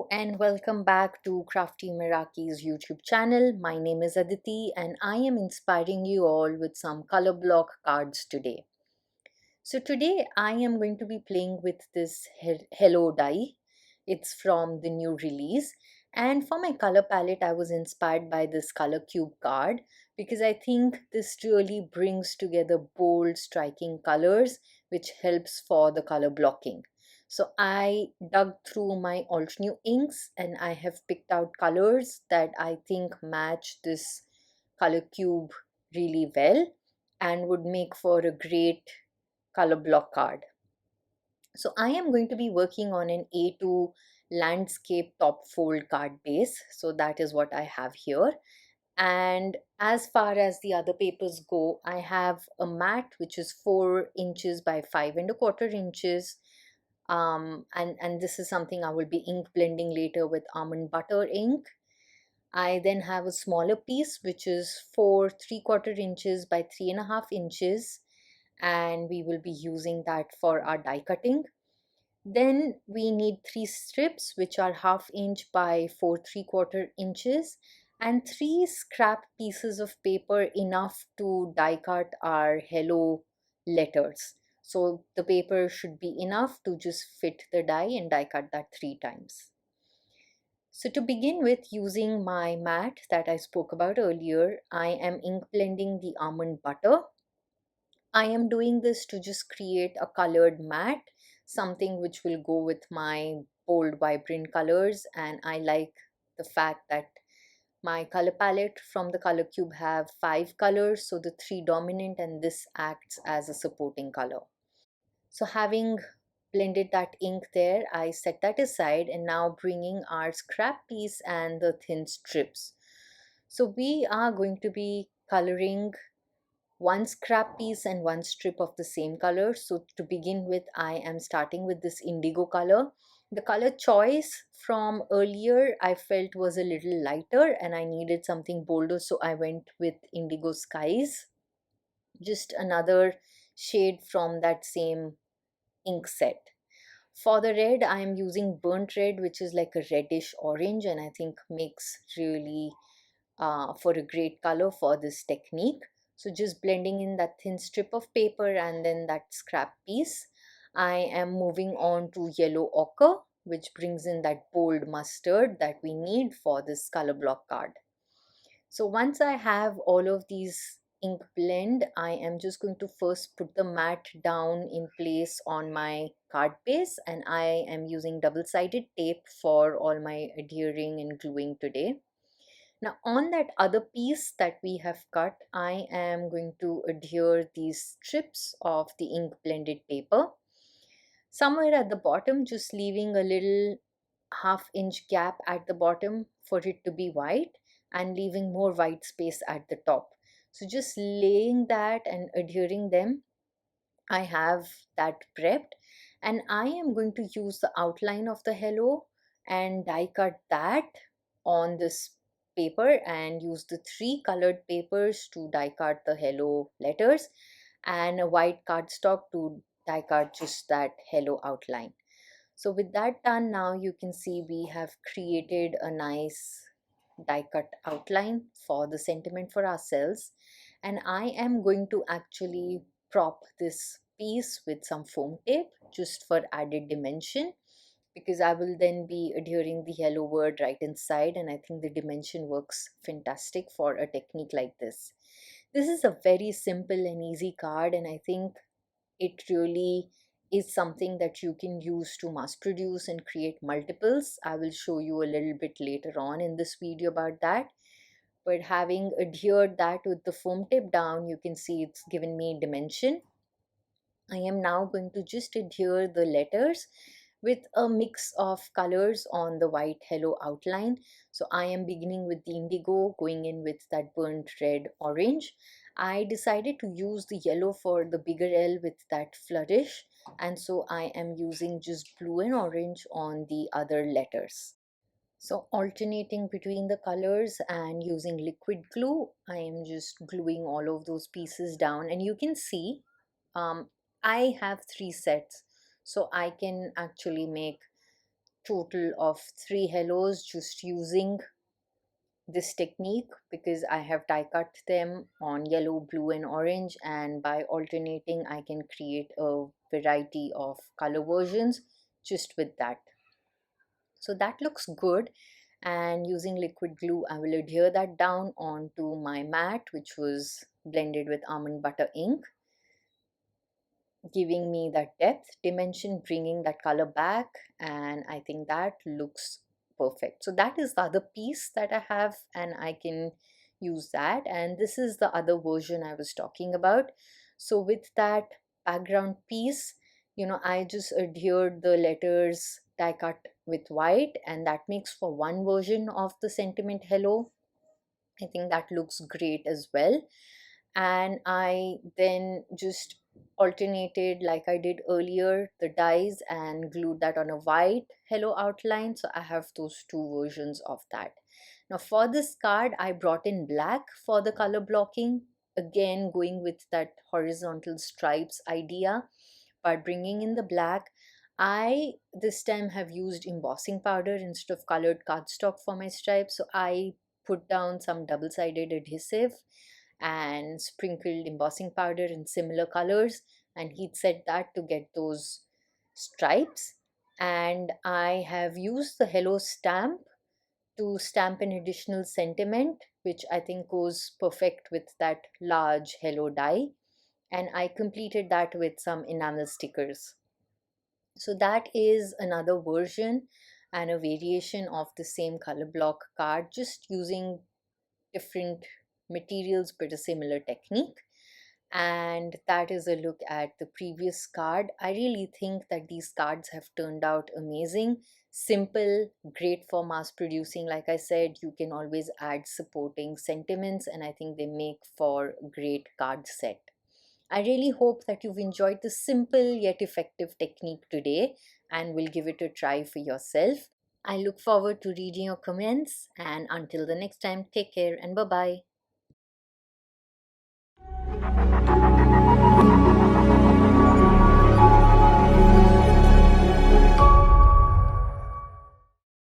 Hello and welcome back to Crafty Meraki's YouTube channel. My name is Aditi and I am inspiring you all with some color block cards today. So today I am going to be playing with this Hello die. It's from the new release, and for my color palette I was inspired by this color cube card because I think this really brings together bold striking colors which helps for the color blocking. So I dug through my Altenew inks and I have picked out colors that I think match this color cube really well and would make for a great color block card. So I am going to be working on an A2 landscape top fold card base. So that is what I have here. And as far as the other papers go, I have a mat which is 4 inches by 5 and a quarter inches. And this is something I will be ink blending later with almond butter ink. I then have a smaller piece which is 4 3/4 inches by 3.5 inches, and we will be using that for our die cutting. Then we need 3 strips which are 1/2 inch by 4 3/4 inches, and 3 scrap pieces of paper enough to die cut our hello letters. So the paper should be enough to just fit the die and die cut that 3 times. So to begin with, using my mat that I spoke about earlier, I am ink blending the almond butter. I am doing this to just create a colored mat, something which will go with my bold, vibrant colors. And I like the fact that my color palette from the color cube have 5 colors, so the 3 dominant and this acts as a supporting color. So having blended that ink there, I set that aside and now bringing our scrap piece and the thin strips. So we are going to be coloring 1 scrap piece and 1 strip of the same color. So to begin with, I am starting with this indigo color. The color choice from earlier I felt was a little lighter and I needed something bolder, so I went with Indigo Skies, just another shade from that same ink set. For the red, I am using burnt red, which is like a reddish orange, and I think makes really for a great color for this technique. So just blending in that thin strip of paper and then that scrap piece. I am moving on to yellow ochre, which brings in that bold mustard that we need for this color block card. So once I have all of these ink blend, I am just going to first put the mat down in place on my card base, and I am using double-sided tape for all my adhering and gluing today. Now on that other piece that we have cut, I am going to adhere these strips of the ink blended paper. Somewhere at the bottom, just leaving a little 1/2 inch gap at the bottom for it to be white and leaving more white space at the top. So just laying that and adhering them, I have that prepped, and I am going to use the outline of the hello and die cut that on this paper and use the 3 colored papers to die cut the hello letters and a white cardstock to die cut just that hello outline. So with that done, now you can see we have created a nice die cut outline for the sentiment for ourselves. And I am going to actually prop this piece with some foam tape just for added dimension, because I will then be adhering the hello word right inside, and I think the dimension works fantastic for a technique like this. This is a very simple and easy card, and I think it really is something that you can use to mass produce and create multiples. I will show you a little bit later on in this video about that. But having adhered that with the foam tape down, you can see it's given me dimension. I am now going to just adhere the letters with a mix of colors on the white hello outline. So I am beginning with the indigo, going in with that burnt red orange. I decided to use the yellow for the bigger L with that flourish, and so I am using just blue and orange on the other letters. So alternating between the colors and using liquid glue, I am just gluing all of those pieces down, and you can see um, I have 3 sets, so I can actually make total of 3 hellos just using this technique, because I have die cut them on yellow, blue and orange, and by alternating I can create a variety of color versions just with that. So that looks good, and using liquid glue I will adhere that down onto my mat, which was blended with almond butter ink, giving me that depth dimension, bringing that color back, and I think that looks perfect. So that is the other piece that I have, and I can use that. And this is the other version I was talking about. So with that background piece, I just adhered the letters die cut with white, and that makes for one version of the sentiment hello. I think that looks great as well. And I then just alternated, like I did earlier, the dies and glued that on a white hello outline. So I have those two versions of that. Now for this card I brought in black for the color blocking, again going with that horizontal stripes idea, but bringing in the black. I this time have used embossing powder instead of colored cardstock for my stripes. So I put down some double-sided adhesive and sprinkled embossing powder in similar colors and heat set that to get those stripes. And I have used the hello stamp to stamp an additional sentiment, which I think goes perfect with that large hello die. And I completed that with some enamel stickers. So that is another version and a variation of the same color block card, just using different materials but a similar technique. And that is a look at the previous card. I really think that these cards have turned out amazing, simple, great for mass producing. Like I said, you can always add supporting sentiments, and I think they make for a great card set. I really hope that you've enjoyed this simple yet effective technique today and will give it a try for yourself. I look forward to reading your comments, and until the next time, take care and bye bye.